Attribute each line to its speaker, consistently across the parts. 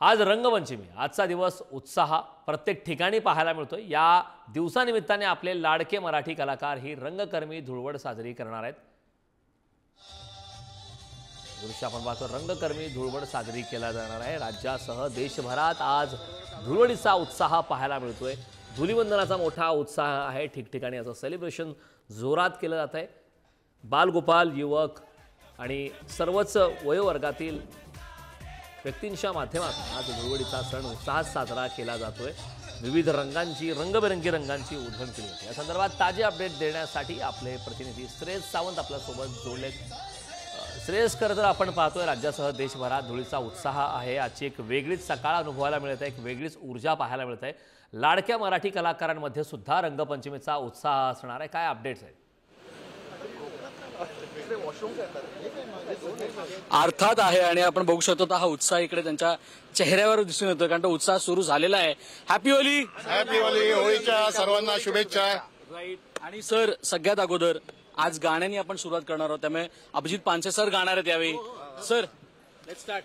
Speaker 1: आज रंगपंचमी, आजचा दिवस उत्साह प्रत्येक ठिकाणी पाहायला मिळतोय। या दिवसानिमित्ताने आपले लाडके मराठी कलाकार ही रंगकर्मी धुळवड साजरी करणार आहेत। दृश्य आपण पाहतो, रंगकर्मी धुळवड साजरी केला जाणार आहे। राज्यासह देशभरात आज धुळवडीचा उत्साह पाहायला मिळतोय। धुलीवंदनाचा मोठा उत्साह आहे, ठिकठिकाणी असं सेलिब्रेशन जोरात केलं जात आहे। बालगोपाल, युवक आणि सर्वच वयोवर्गातील व्यक्तींच्या माध्यमातून आज धुळवडीचा सण उत्साहात साजरा केला जातोय। विविध रंगांची, रंगबेरंगी रंगांची उधळण केली होती। या संदर्भात ताजे अपडेट देण्यासाठी आपले प्रतिनिधी श्रेयस सावंत आपल्यासोबत जोडलेत। श्रेयस, खरं तर आपण पाहतोय राज्यासह देशभरात धुळीचा उत्साह आहे। आजची एक वेगळीच सकाळ अनुभवायला मिळत आहे, एक वेगळीच ऊर्जा पाहायला मिळत आहे। लाडक्या मराठी कलाकारांमध्ये सुद्धा रंगपंचमीचा उत्साह असणार आहे। काय अपडेट्स आहेत?
Speaker 2: अर्थात आहे आणि आपण बघू शकतो हा उत्साह इकडे त्यांच्या चेहऱ्यावर दिसून येतो, कारण तो उत्साह सुरू झालेला आहे। हॅपी होली,
Speaker 3: हॅपी होली, होळीच्या सर्वांना शुभेच्छा।
Speaker 2: आणि सर, सगळ्यात अगोदर आज गाण्याने आपण सुरुवात करणार आहोत, त्यामुळे अभिजित पानसे सर गाणार आहेत यावेळी। Sir, let's start.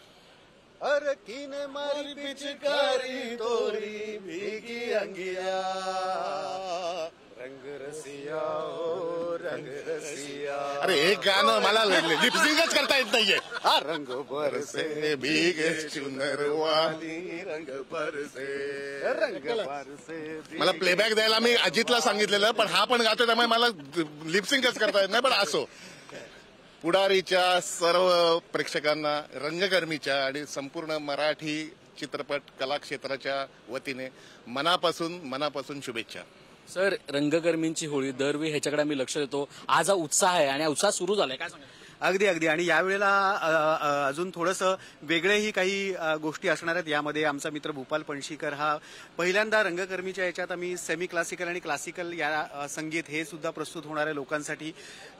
Speaker 3: अरे किने मारी पिचकारी तोरी भीगी अंगिया, रंग रसिया ओ रंग रसिया। अरे एक गाणं मला लिपसिंगच करता येत नाहीये। हा रंग बरसे भीगे चुनर वाली, रंग बरसे रंग बरसे। मला प्लेबॅक द्यायला मी अजितला सांगितलेलं, पण हा पण गातो त्यामुळे मला लिपसिंगच करता येत नाही। पण असो, पुढारीच्या सर्व प्रेक्षकांना, रंगकर्मीच्या आणि संपूर्ण मराठी चित्रपट कला क्षेत्राच्या वतीने मनापासून शुभेच्छा।
Speaker 2: सर, रंगकर्मींची होळी दरवेळी ह्याच्याकडे आम्ही लक्ष देतो। आज हा उत्साह आहे आणि हा उत्साह सुरू झालाय, काय सांगा?
Speaker 4: अगदी अगदी आणि यावेळेला अजून थोडंसं वेगळेही काही गोष्टी असणार आहेत। यामध्ये आमचा मित्र भूपाल पणशीकर हा पहिल्यांदा रंगकर्मीच्या याच्यात आम्ही सेमी क्लासिकल आणि क्लासिकल या संगीत हे सुद्धा प्रस्तुत होणार आहे लोकांसाठी।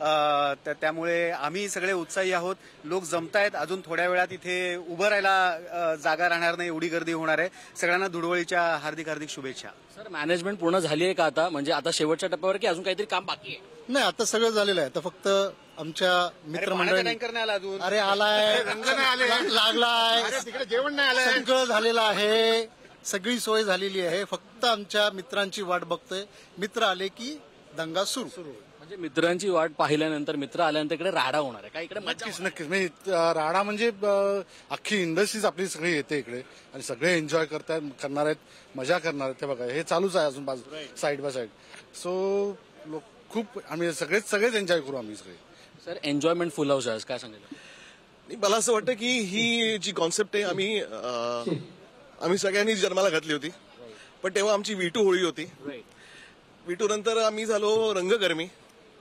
Speaker 4: त्यामुळे आम्ही सगळे उत्साही आहोत। लोक जमतायत, अजून थोड्या वेळात इथे उभं राहायला जागा राहणार नाही, एवढी गर्दी होणार आहे। सगळ्यांना धुळवडीच्या हार्दिक हार्दिक शुभेच्छा।
Speaker 2: सर, मॅनेजमेंट पूर्ण झाली आहे का आता, म्हणजे आता शेवटच्या टप्प्यावर की अजून काहीतरी काम बाकी आहे?
Speaker 3: नाही, आता सगळं झालेलं आहे। आता फक्त आमच्या मित्रमंडळी
Speaker 4: अजून
Speaker 3: अरे आलाय, लागलाय, तिकडे जेवण नाही आलंय, सगळं झालेलं आहे, सगळी सोय झालेली आहे। फक्त आमच्या मित्रांची वाट बघतोय। मित्र आले की दंगा सुरू।
Speaker 2: म्हणजे मित्रांची वाट पाहिल्यानंतर, मित्र आल्यानंतर इकडे राडा होणार आहे का? इकडे
Speaker 3: नक्कीच नक्कीच। राडा म्हणजे अख्खी इंडस्ट्रीज आपली सगळी येते इकडे आणि सगळे एन्जॉय करणार आहेत, मजा करणार आहेत। ते बघा, हे चालूच आहे अजून बाजू, साईड बाय साईड। सो लोक खूप, आम्ही सगळेच एन्जॉय करू आम्ही सगळे।
Speaker 2: सर, एन्जॉयमेंट फुल हाऊस आहे, काय सांगायचं?
Speaker 5: मला असं वाटतं की ही जी कॉन्सेप्ट आहे आम्ही सगळ्यांनी जन्माला घातली होती, पण तेव्हा आमची विटू होळी होती। विटू नंतर आम्ही झालो रंगकर्मी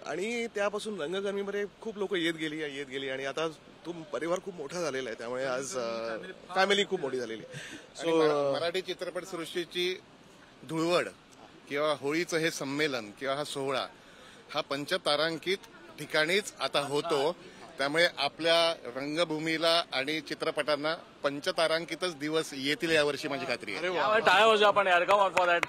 Speaker 5: आणि त्यापासून रंगकर्मीमध्ये खूप लोक येत गेली आणि आता तो परिवार खूप मोठा झालेला आहे। त्यामुळे आज फॅमिली खूप मोठी झालेली आहे।
Speaker 3: सो मराठी चित्रपट सृष्टीची धुळवड किंवा होळीचं हे संमेलन किंवा हा सोहळा हा पंचतारांकित ठिकाणीच आता होतो। त्यामुळे आपल्या रंगभूमीला आणि चित्रपटांना पंचतारांकितच दिवस येतील यावर्षी, माझी खात्री आहे।
Speaker 2: टाळ्या वाजवा आपण यार, कम ऑन फॉर दॅट।